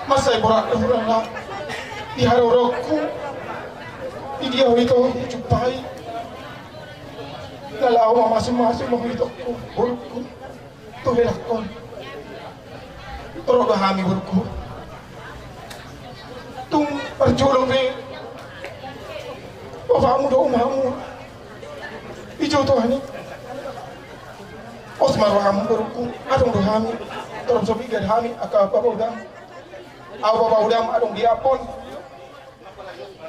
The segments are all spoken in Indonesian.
masay borak na iharorokku idiyaw ito cupai lalaw masing-masing mahitokku burukku tuhilakon toro bahami burukku tung perjulong ni bapamu do umamu ijo tuhani osmar wahamu burukku adong dohami toro sobi gadhami aka apa udam awa udam adong diapon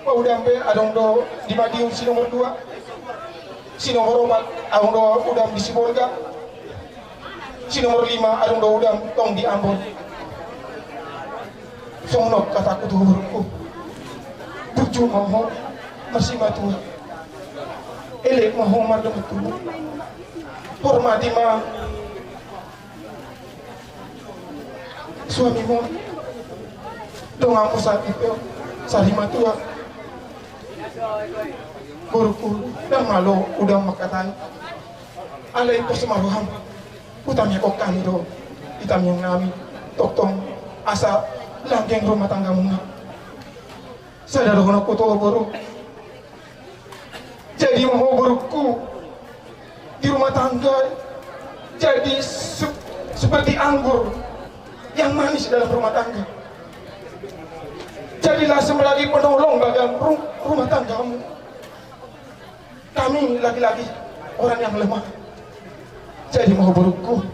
udam be adong do di Madiun si nomor 2 si nomor 4 adong do udam di Sibolga si nomor 5 adong do udam tong di Ambon songnok kataku tuh burukku buju mau masih matu elek mau mardem tubuh hormati ma suamimu dong aku sakit yo sarima tua burukku dan malu udah makatan alai itu semaruham utamnya kok kami do hitam yang nami toktong asa langgeng rumah tanggamu sadar aku tuh buruk jadi mau burukku di rumah tangga jadi seperti anggur yang manis dalam rumah tangga. Jadilah semelagi penolong bagi rumah tanggamu. Kami laki-laki orang yang lemah. Jadi mau burukku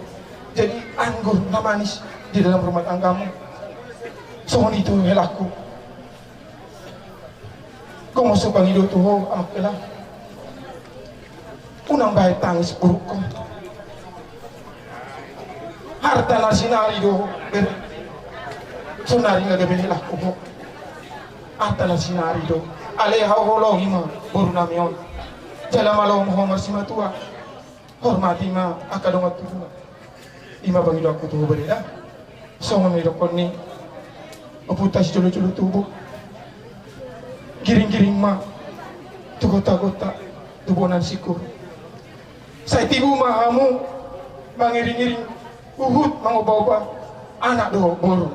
jadi anggur yang manis di dalam rumah tanggamu. Sohon itu helaku. Kau masuk bang hidup tuh amak kelang. Unang baik tangis burukku. Harta nasinari do ber sunari ngagamin laku mo harta nasinari do aleha hologi ma boru namion jala malo mo masima tua hormati ma akadong atuwa ima bangido aku tuh bereda songo mi dokon ni oputas jolo-jolo tubuh giring-giring ma tu gota-gota tubunan siku saya tibu mahamu mangiring-iring uhud mangubah-ubah anak do boru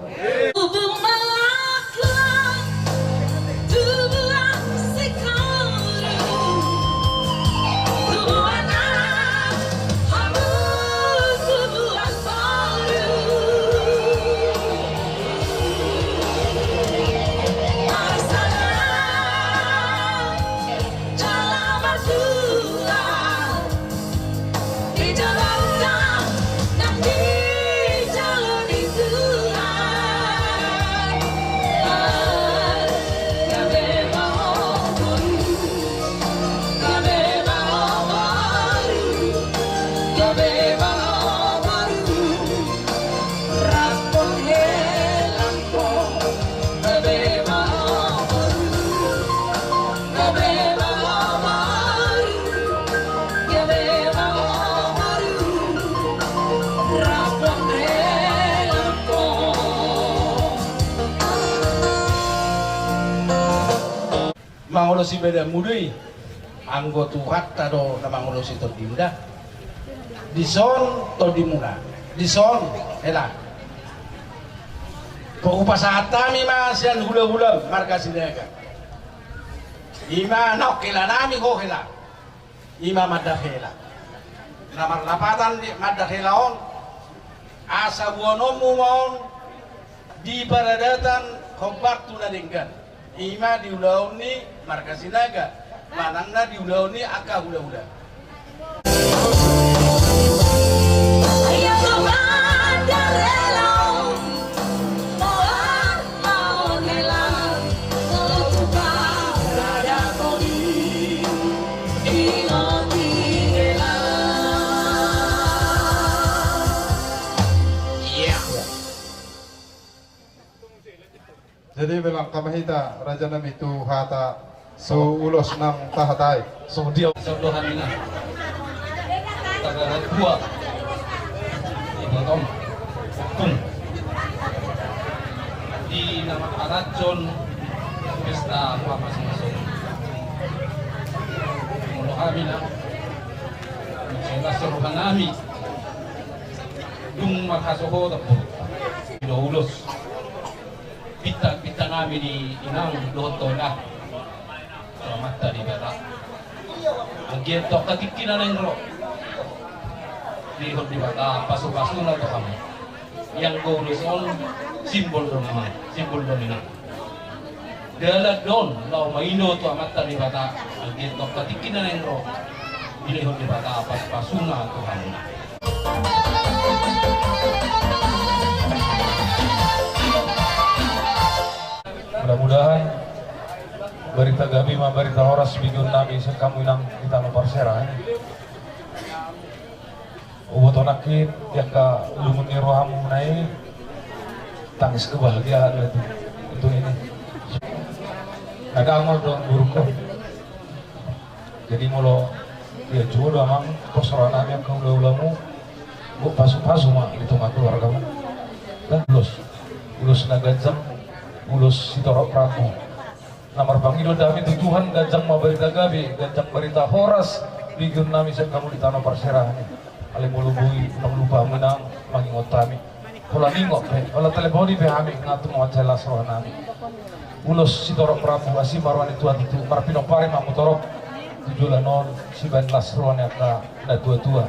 mangulo si beda mudui anggo tuhat tado na mangulo si to dinda dison to dimuna dison hela pokupasata mi masian hula-hula marka sinega ima nokila nami ko hela ima madahela namar lapatan di madahelaon asa buonomu maon di paradatan khobat tunadingkan ima diulauni marka sinaga manangna diulauni aka hula-hula Jadi bilang kamahita raja nam itu hata so ulos nang tahatai so dia sodohan ina tagaran dua ibotong kung di nama Aracon pesta apa masing-masing mulu kami na sila sodohan nami dung makasoho tapo ulos Bintang-bintang kami di inang loto na. Selamat tadi bata. Ang gento katikinan ng ro. Lihod di bata pasu-pasu na to kami. Yang golusol simbol do naman, simbol do nila. Dala don law maino to amat tadi bata. Ang gento katikinan ng ro. Lihod di bata pasu-pasu na to kami. Mudah-mudahan berita gabi ma berita horas bigun nami sekamu inang kita mempersera ubot onakin yaka lumuni rohamu nai tangis kebahagiaan itu untuk ini ada amal dong buruk jadi mulo ya jodoh amang kosoran yang kau ulamu bu pasu-pasu mah itu mah keluarga mah dan ulus nagajam ulus sitorok prabu namar pangido dami tujuan gajang ma berita gabi gajang berita horas bigun nami kamu di tanah perserahan ale mulubui nang lupa menang mangingot kami kula ningok pe kula teleponi pe kami ngatu mo jelas roh nami ulus sitorok prabu asi marwan itu atu marpino pare mamutorok 7 non 19 roh ka na tua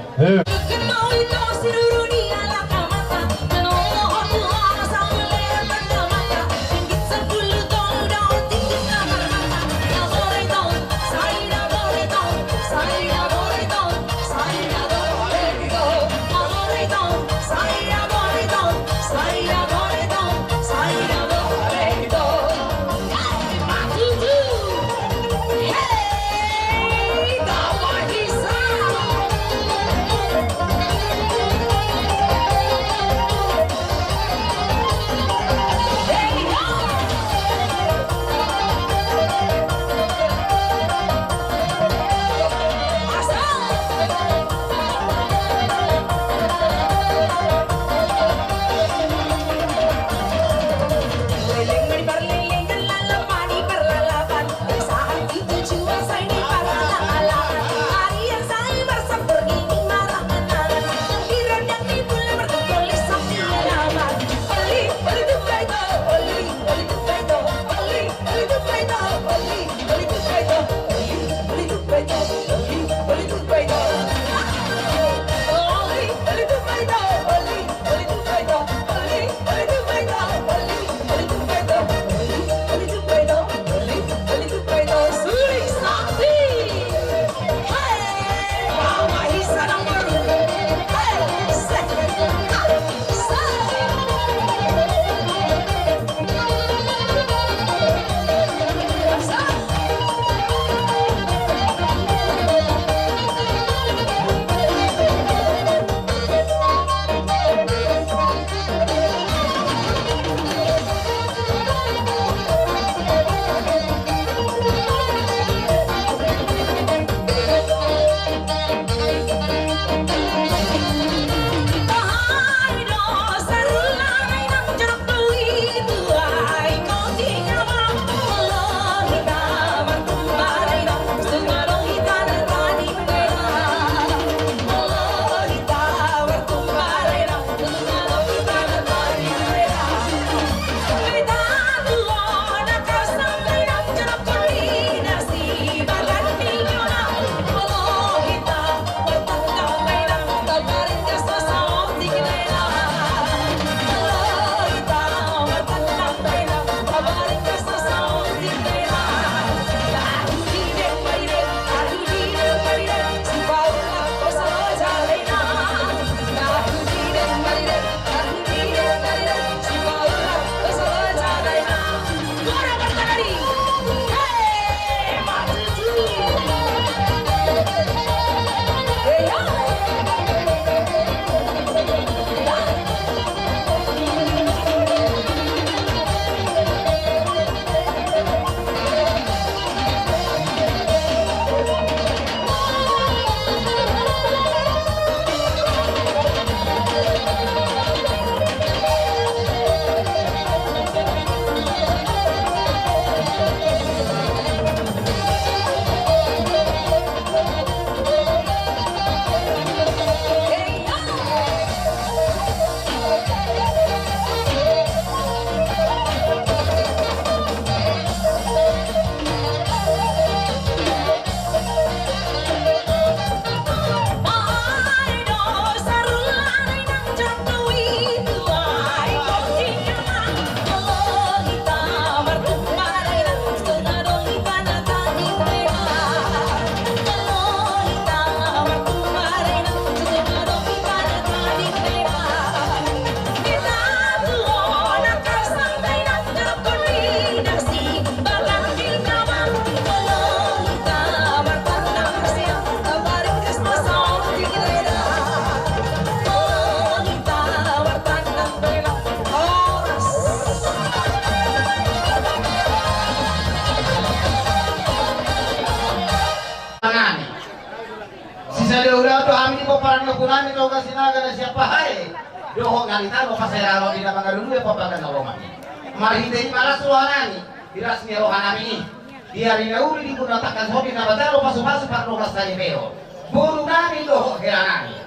kunami to kasinaga na siapa hai. Doho ngalita no pasera di nama dulu ya papa kan romani. Mari dei malas rohanani. Diras ni rohanami. Dia rinauri digunakan hobi na batalo pasu-pasu par rogas tadi meo. Buru nami doho heranani.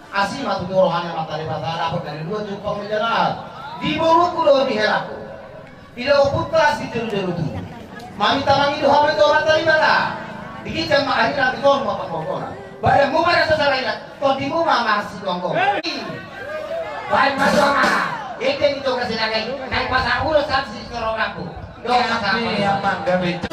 Asima tu rohani mata di batara apa dari dua cukup menjalan. Di buru kulo di heraku. Tidak putra si jeru-jeru tu. Mami tamangi doho itu orang tadi bala. Dikit mak hari nanti kau mau apa? Bayar mu mana saudara ini? Kau di rumah masih gonggong. Baik masama. Itu itu kasih lagi. Naik pasar urus sampai si orang aku. Doa pasar. Yang mangga itu.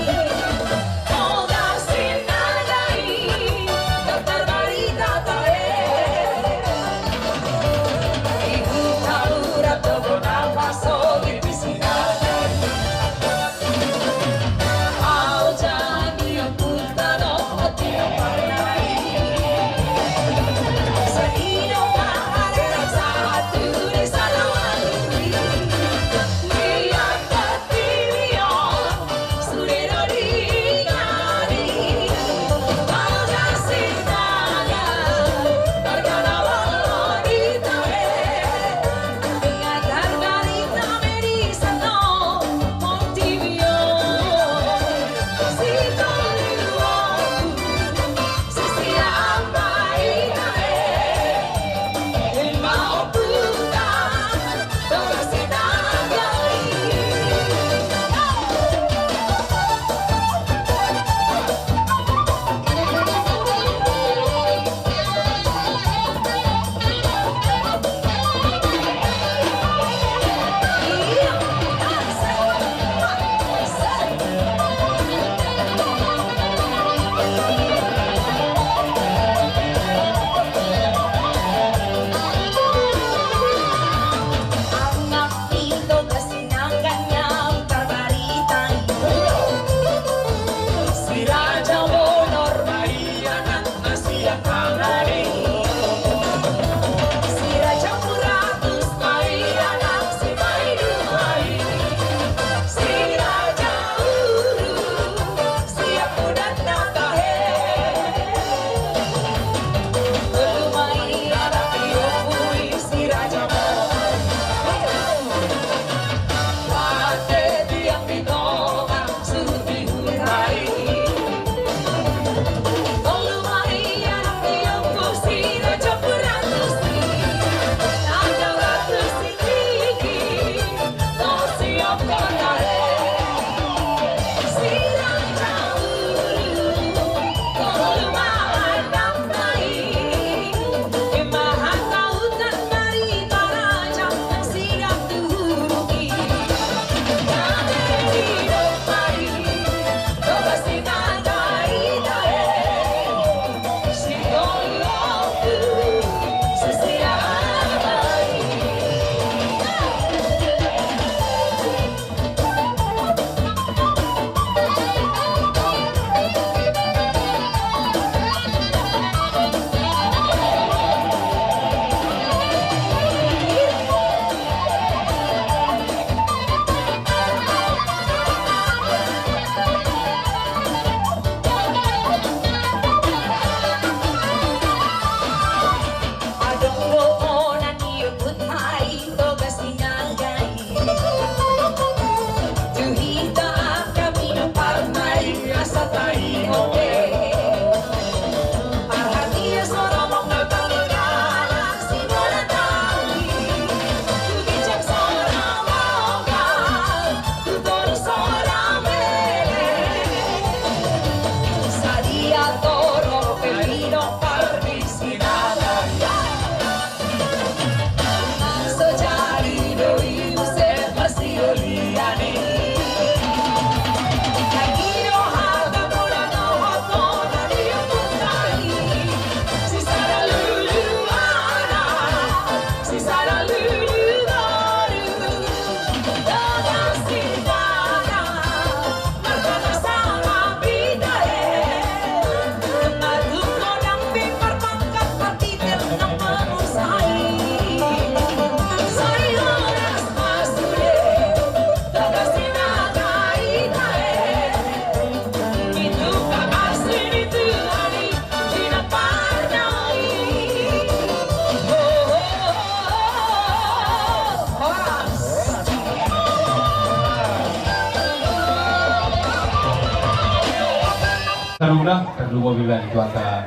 Maruna kedua bilang itu antara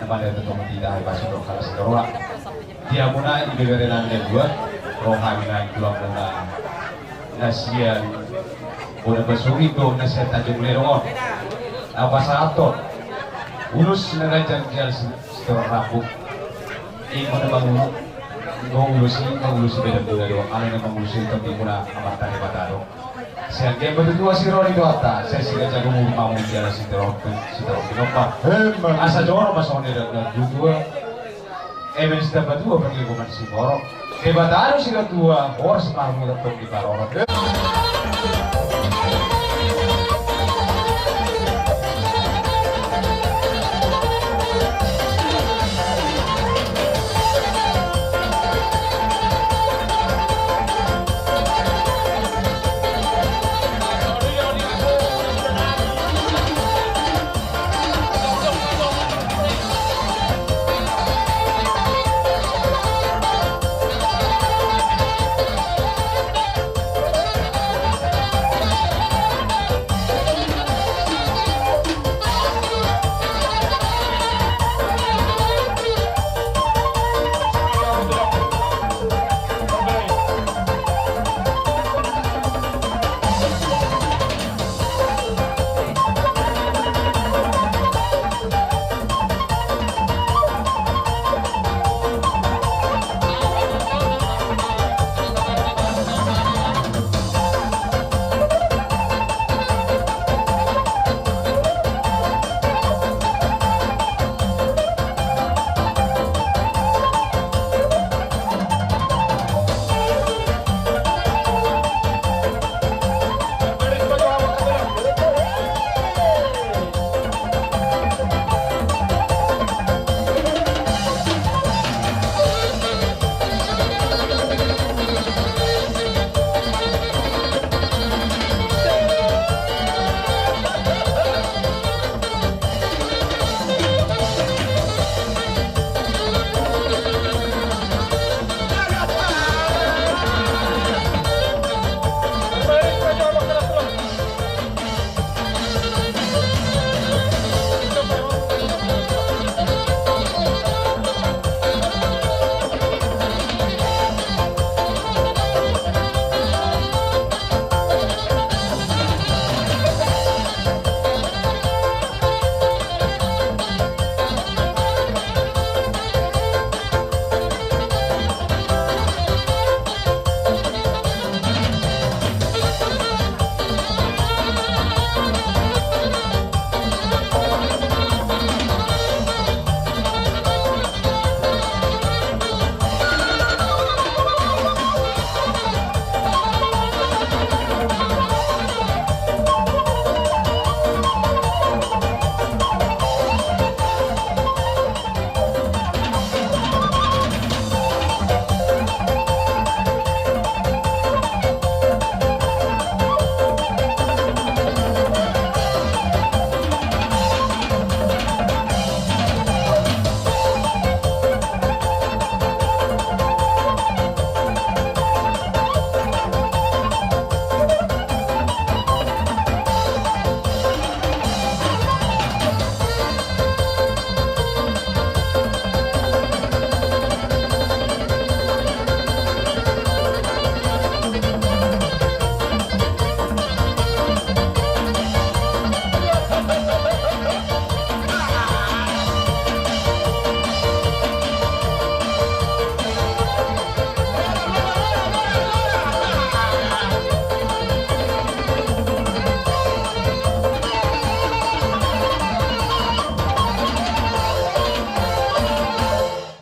teman dari teman tidak hari pasuk kalau sekarang dia muna iberenan dan dua roha bilang pulang dengan nasian udah besok itu nasihat tajam lerong apa satu ulus nerajan jalan setelah rapuh ini mana bangun ngulusi beda-beda doang kalau yang mengulusi tapi muna amatan hebat dong saya game berdua si Roni Dota saya sih jago mau jalan si terong kenapa asa jorong mas Roni dan dua event dapat dua pergi bukan si borok hebat harus si dua horse malam itu di barorot